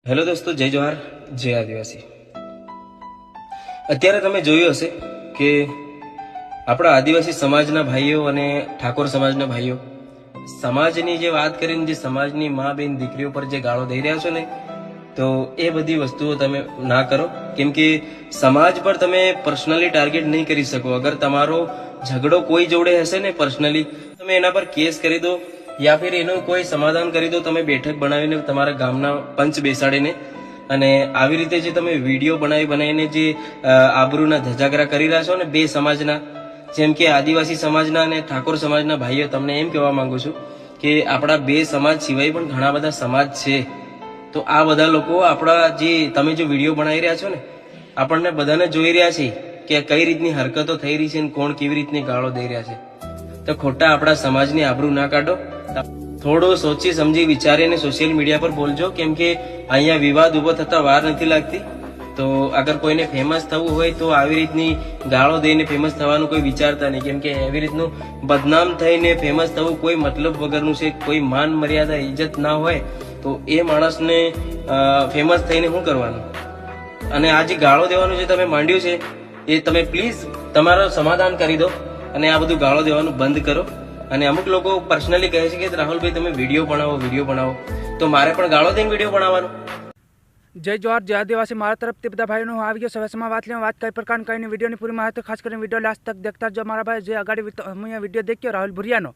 Hello દોસ્તો, જય જોહાર, જય આદિવાસી। અત્યારે તમે જોયું હશે કે આપણા આદિવાસી સમાજના ભાઈઓ અને ઠાકોર સમાજના ભાઈઓ સમાજની જે વાત કરીને જે સમાજની મા બેન દીકરીઓ પર જે ગાળો દઈ રહ્યા છો ને, તો એ બધી વસ્તુઓ તમે ના કરો, કેમ કે સમાજ પર તમે પર્સનલી ટાર્ગેટ નહીં કરી શકો। અગર તમારો ઝઘડો કોઈ જોડે હશે ને પર્સનલી, તમે એના પર કેસ કરી દો યા ફિર એનું કોઈ સમાધાન કરી દો, તમે બેઠક બનાવીને તમારા ગામના પંચ બેસાડીને, અને આવી રીતે જે તમે વિડીયો બનાવીને જે આબરૂના ધજાગરા કરી રહ્યા છો ને બે સમાજના, જેમ કે આદિવાસી સમાજના અને ઠાકોર સમાજના ભાઈઓ, તમને એમ કહેવા માંગુ છું કે આપણા બે સમાજ સિવાય પણ ઘણા બધા સમાજ છે। તો આ બધા લોકો આપણા જે તમે જો વિડીયો બનાવી રહ્યા છો ને, આપણને બધાને જોઈ રહ્યા છે કે કઈ રીતની હરકતો થઈ રહી છે અને કોણ કેવી રીતની ગાળો દઈ રહ્યા છે। તો ખોટા આપણા સમાજની આબરૂ ના કાઢો, થોડો સોચી સમજી વિચારીને સોશિયલ મીડિયા પર બોલજો, કેમ કે અહીંયા વિવાદ ઉભો થતા વાર નથી લાગતી। તો અગર કોઈને ફેમસ થવું હોય તો આવી રીતની ગાળો દઈને ફેમસ થવાનું કોઈ વિચારતા નહીં, કેમ કે એવી રીતનું બદનામ થઈને ફેમસ થવું કોઈ મતલબ વગરનું છે। કોઈ માન મર્યાદા ઇજ્જત ના હોય તો એ માણસને ફેમસ થઈને શું કરવાનું? અને આ જે ગાળો દેવાનું જે તમે માંડ્યું છે એ તમે પ્લીઝ તમારો સમાધાન કરી દો અને આ બધું ગાળો દેવાનું બંધ કરો। અને અમુક લોકો પર્સનલી કહે છે કે રાહુલભાઈ તમે વિડીયો બનાવો, તો મારે પણ ગાળો દઈને વિડીયો બનાવવાનો? જય જોહાર, જય આદિવાસી। મારા તરફથી બધા ભાઈઓનો હું આવી ગયો સવેસમાં વાત લેવા, વાત કઈ પ્રકારની કઈ વિડીયોની પૂરી માહિતી, ખાસ કરીને વિડીયો લાસ્ટ તક દેખતા જો મારા ભાઈ। જે આગળ હું વિડીયો દેખ્યો રાહુલ ભુરિયાનો,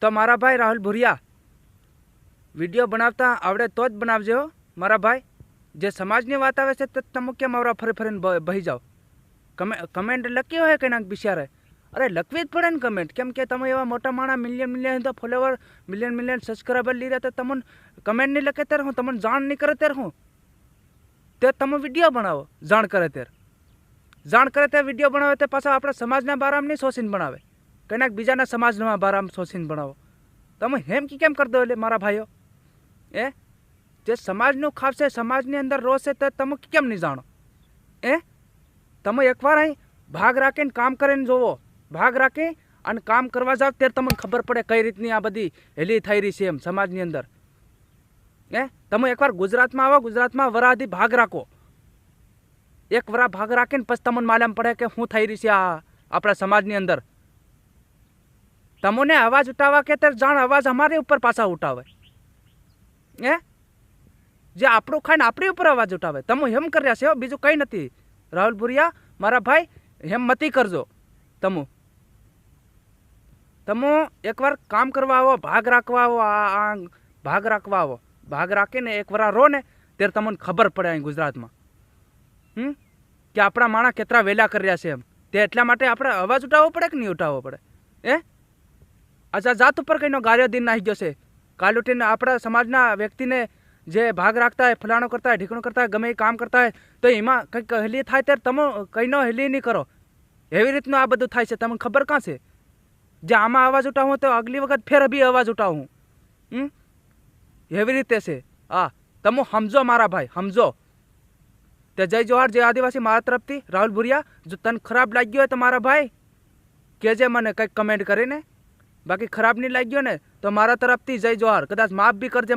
તો મારા ભાઈ રાહુલ ભુરિયા વિડીયો બનાવતા આવડે તો જ બનાવજો મારા ભાઈ। જે સમાજની વાત આવે છે તો તમે કેમ આવરા ફરીને બહી જાઓ? કમેન્ટ લખી હોય કે નાખ બિચારે, અરે લખવી જ પડે ને કમેન્ટ, કેમ કે તમે એવા મોટા માણસ મિલિયન તો ફોલોવર, મિલિયન સબસ્ક્રાઈબર લીધા, તો તમને કમેન્ટ નહીં લખે ત્યારે હું, તમને જાણ નહીં કરે ત્યારે હું, તે તમે વિડીયો બનાવો જાણ કરે ત્યારે વિડીયો બનાવે, તે પાછા આપણા સમાજના બારામાં નહીં શોષીને બનાવે, કંઈક બીજાના સમાજના બારામાં શોષીને બનાવો। તમે હેમ કેમ કરી દો એટલે મારા ભાઈઓ? જે સમાજનું ખાવશે, સમાજની અંદર રોશે, તો તમે કેમ નહીં જાણો? તમે એકવાર અહીં ભાગ રાખીને કામ કરીને જોવો, ભાગ રાખી અને કામ કરવા જાવ ત્યારે તમને ખબર પડે કઈ રીતની આ બધી હેલી થઈ રહી છે એમ સમાજની અંદર। તમે એકવાર ગુજરાતમાં આવો, ગુજરાતમાં વરાથી ભાગ રાખો, એક વરા ભાગ રાખીને પછી તમને માલમ પડે કે શું થઈ રહી છે આ આપણા સમાજની અંદર। તમને અવાજ ઉઠાવવા કે ત્યારે જાણ અવાજ અમારી ઉપર પાછા ઉઠાવે, જે આપણું ખાઈને આપણી ઉપર અવાજ ઉઠાવે, તમે હેમ કર્યા છે, બીજું કંઈ નથી। રાહુલ ભુરિયા મારા ભાઈ, હેમ મતી કરજો। તમે એકવાર કામ કરવા આવો, ભાગ રાખવા આવો, ભાગ રાખીને એકવાર રહો ને ત્યારે તમને ખબર પડે અહીં ગુજરાતમાં કે આપણા માણસ કેટલા વેલા કર્યા છે એમ। તે એટલા માટે આપણે અવાજ ઉઠાવવો પડે કે નહીં ઉઠાવવો પડે? અચ્છા, જાત ઉપર કઈનો ગાર્યો દિન નાખી ગયો છે, કાલ ઉઠીને આપણા સમાજના વ્યક્તિને જે ભાગ રાખતા હોય, ફલાણો કરતા હોય, ઢીકણું કરતા હોય, ગમે એ કામ કરતા હોય, તો એમાં કંઈક હેલી થાય ત્યારે તમે કંઈનો હેલી નહીં કરો, એવી રીતનું આ બધું થાય છે। તમને ખબર કાં છે? જે આમાં અવાજ ઉઠાવું તો અગલી વખત ફેર બી અવાજ ઉઠાવું, એવી રીતે છે। તમે સમજો મારા ભાઈ, સમજો। તે જય જોહાર, જય આદિવાસી। મારા તરફથી રાહુલ ભુરિયા, જો તને ખરાબ લાગ્યો હોય તો મારા ભાઈ કહેજે મને કંઈક કમેન્ટ કરીને, બાકી ખરાબ નહીં લાગ્યો ને તો મારા તરફથી જય જોહાર, કદાચ માફ બી કરજે।